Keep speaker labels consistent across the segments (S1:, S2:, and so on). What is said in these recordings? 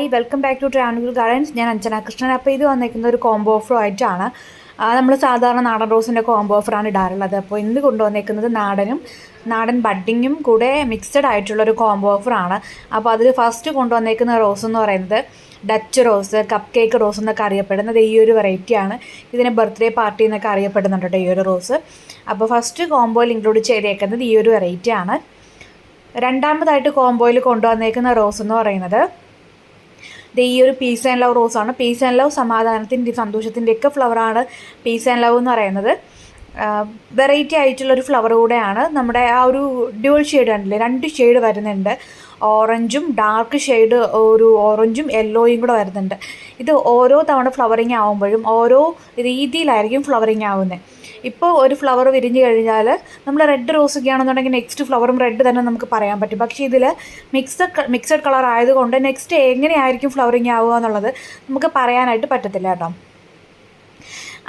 S1: Hi welcome back to Travancore Gardens. ഞാൻ അഞ്ജന കൃഷ്ണൻ. അപ്പോൾ ഇത് വന്നിരിക്കുന്ന ഒരു കോംബോ ഓഫർ ആയിട്ടാണ്. നമ്മൾ സാധാരണ നാടൻ റോസിൻ്റെ കോംബോ ഓഫറാണ് ഇടാറുള്ളത്. അപ്പോൾ ഇന്ന് കൊണ്ടുവന്നേക്കുന്നത് നാടൻ ബഡ്ഡിങ്ങും കൂടെ മിക്സഡ് ആയിട്ടുള്ളൊരു കോംബോ ഓഫറാണ്. അപ്പോൾ അതിൽ ഫസ്റ്റ് കൊണ്ടുവന്നേക്കുന്ന റോസ് എന്ന് പറയുന്നത് Dutch rose, cup cake rose എന്നൊക്കെ അറിയപ്പെടുന്നത് ഈ ഒരു വെറൈറ്റിയാണ്. ഇതിനെ ബർത്ത്ഡേ പാർട്ടി എന്നൊക്കെ അറിയപ്പെടുന്നുണ്ട് കേട്ടോ ഈ ഒരു റോസ്. അപ്പോൾ ഫസ്റ്റ് കോംബോയിൽ ഇൻക്ലൂഡ് ചെയ്തേക്കുന്നത് ഈ ഒരു വെറൈറ്റിയാണ്. രണ്ടാമതായിട്ട് കോംബോയിൽ കൊണ്ടുവന്നേക്കുന്ന റോസ് എന്ന് പറയുന്നത് ഈ ഒരു പീസ് ആൻഡ് ലവ് റോസാണ്. പീസ് ആൻഡ് ലവ് സമാധാനത്തിൻ്റെ സന്തോഷത്തിൻ്റെയൊക്കെ ഫ്ലവറാണ് പീസ് ആൻഡ് ലവ് എന്ന് പറയുന്നത്. വെറൈറ്റി ആയിട്ടുള്ളൊരു ഫ്ലവർ കൂടെയാണ്. നമ്മുടെ ആ ഒരു ഡ്യുവൽ ഷെയ്ഡ് കണ്ടില്ലേ, 2 ഷെയ്ഡ് വരുന്നുണ്ട്. ഓറഞ്ചും ഡാർക്ക് ഷെയ്ഡ് ഒരു ഓറഞ്ചും യെല്ലോയും കൂടെ വരുന്നുണ്ട്. ഇത് ഓരോ തവണ ഫ്ലവറിങ് ആകുമ്പോഴും ഓരോ രീതിയിലായിരിക്കും ഫ്ലവറിങ് ആവുന്നത്. ഇപ്പോൾ ഒരു ഫ്ലവർ വിരിഞ്ഞ് കഴിഞ്ഞാൽ നമ്മൾ റെഡ് റോസൊക്കെ ആണെന്നുണ്ടെങ്കിൽ നെക്സ്റ്റ് ഫ്ലവറും റെഡ് തന്നെ നമുക്ക് പറയാൻ പറ്റും. പക്ഷേ ഇതിൽ മിക്സഡ് കളർ ആയതുകൊണ്ട് നെക്സ്റ്റ് എങ്ങനെയായിരിക്കും ഫ്ലവറിങ് ആവുക എന്നുള്ളത് നമുക്ക് പറയാനായിട്ട് പറ്റത്തില്ല കേട്ടോ.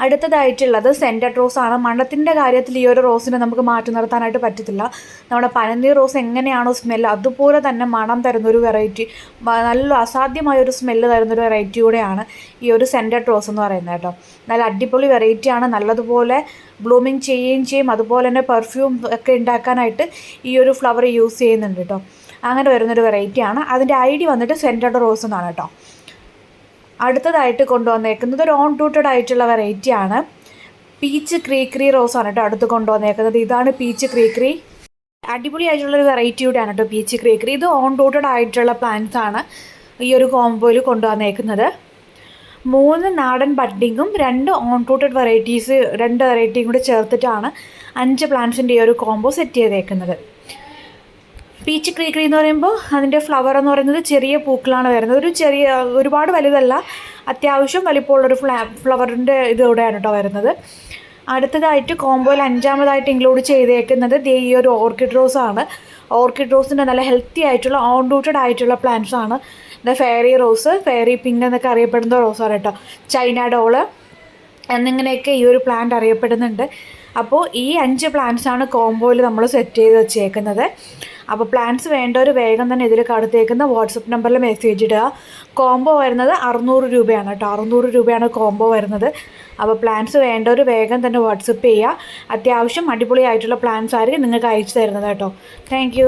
S1: അടുത്തതായിട്ടുള്ളത് സെൻറ്റഡ് റോസാണ്. മണത്തിൻ്റെ കാര്യത്തിൽ ഈ ഒരു റോസിനെ നമുക്ക് മാറ്റി നിർത്താനായിട്ട് പറ്റത്തില്ല. നമ്മുടെ പനനീർ റോസ് എങ്ങനെയാണോ സ്മെല്ല് അതുപോലെ തന്നെ മണം തരുന്നൊരു വെറൈറ്റി, നല്ല അസാധ്യമായൊരു സ്മെല്ല് തരുന്നൊരു വെറൈറ്റി കൂടെയാണ് ഈ ഒരു സെൻറ്റഡ് റോസ് എന്ന് പറയുന്നത് കേട്ടോ. നല്ല അടിപൊളി വെറൈറ്റിയാണ്. നല്ലതുപോലെ ബ്ലൂമിങ് ചെയ്യുകയും ചെയ്യും. അതുപോലെ തന്നെ പെർഫ്യൂം ഒക്കെ ഉണ്ടാക്കാനായിട്ട് ഈ ഒരു ഫ്ലവർ യൂസ് ചെയ്യുന്നുണ്ട് കേട്ടോ. അങ്ങനെ വരുന്നൊരു വെറൈറ്റിയാണ്. അതിൻ്റെ ഐഡി വന്നിട്ട് സെൻറ്റഡ് റോസ് എന്നാണ് കേട്ടോ. അടുത്തതായിട്ട് കൊണ്ടുവന്നേക്കുന്നത് ഒരു ഓൺ റൂട്ടഡ് ആയിട്ടുള്ള വെറൈറ്റിയാണ്. പീച്ച് ക്രീക്രി റോസാണ് കേട്ടോ അടുത്ത് കൊണ്ടുവന്നേക്കുന്നത്. ഇതാണ് പീച്ച് ക്രീക്രി. അടിപൊളിയായിട്ടുള്ളൊരു വെറൈറ്റിയുടെയാണ് കേട്ടോ പീച്ച് ക്രീക്രി. ഇത് ഓൺ റൂട്ടഡ് ആയിട്ടുള്ള പ്ലാന്റ്സ് ആണ് ഈ ഒരു കോംബോയിൽ കൊണ്ടുവന്നേക്കുന്നത്. 3 നാടൻ ബഡ്ഡിങ്ങും 2 ഓൺ റൂട്ടഡ് വെറൈറ്റീസ്, 2 വെറൈറ്റിയും കൂടി ചേർത്തിട്ടാണ് 5 പ്ലാന്റ്സിൻ്റെ ഈ ഒരു കോംബോ സെറ്റ് ചെയ്തേക്കുന്നത്. പീച്ച് ക്രീക്രി എന്ന് പറയുമ്പോൾ അതിൻ്റെ ഫ്ലവർ എന്ന് പറയുന്നത് ചെറിയ പൂക്കളാണ് വരുന്നത്. ഒരുപാട് വലുതല്ല, അത്യാവശ്യം വലിപ്പമുള്ളൊരു ഫ്ലവറിൻ്റെ ഇതോടെയാണ് കേട്ടോ വരുന്നത്. അടുത്തതായിട്ട് കോംബോയിൽ 5ാമതായിട്ട് ഇൻക്ലൂഡ് ചെയ്തേക്കുന്നത് ഈ ഒരു ഓർക്കിഡ് റോസാണ്. ഓർക്കിഡ് റോസിൻ്റെ നല്ല ഹെൽത്തി ആയിട്ടുള്ള ഓൺ റൂട്ടഡ് ആയിട്ടുള്ള പ്ലാന്റ്സ് ആണ്. ഫെയറി റോസ്, ഫെയറി പിങ്ക് എന്നൊക്കെ അറിയപ്പെടുന്ന റോസാണ് കേട്ടോ. ചൈന ഡോള് എന്നിങ്ങനെയൊക്കെ ഈ ഒരു പ്ലാന്റ് അറിയപ്പെടുന്നുണ്ട്. അപ്പോൾ ഈ 5 പ്ലാന്റ്സാണ് കോംബോയിൽ നമ്മൾ സെറ്റ് ചെയ്ത് വെച്ചേക്കുന്നത്. അപ്പോൾ പ്ലാന്റ്സ് വേണ്ടവർ വേഗം തന്നെ ഇതിൽ കടുത്തേക്കുന്ന വാട്സപ്പ് നമ്പറിൽ മെസ്സേജ് ഇടുക. കോംബോ വരുന്നത് 600 രൂപയാണ് കേട്ടോ. 600 രൂപയാണ് കോംബോ വരുന്നത്. അപ്പോൾ പ്ലാന്റ്സ് വേണ്ടവർ വേഗം തന്നെ വാട്സപ്പ് ചെയ്യുക. അത്യാവശ്യം അടിപൊളിയായിട്ടുള്ള പ്ലാന്റ്സ് ആയിരിക്കും നിങ്ങൾക്ക് അയച്ചു തരുന്നത് കേട്ടോ. താങ്ക്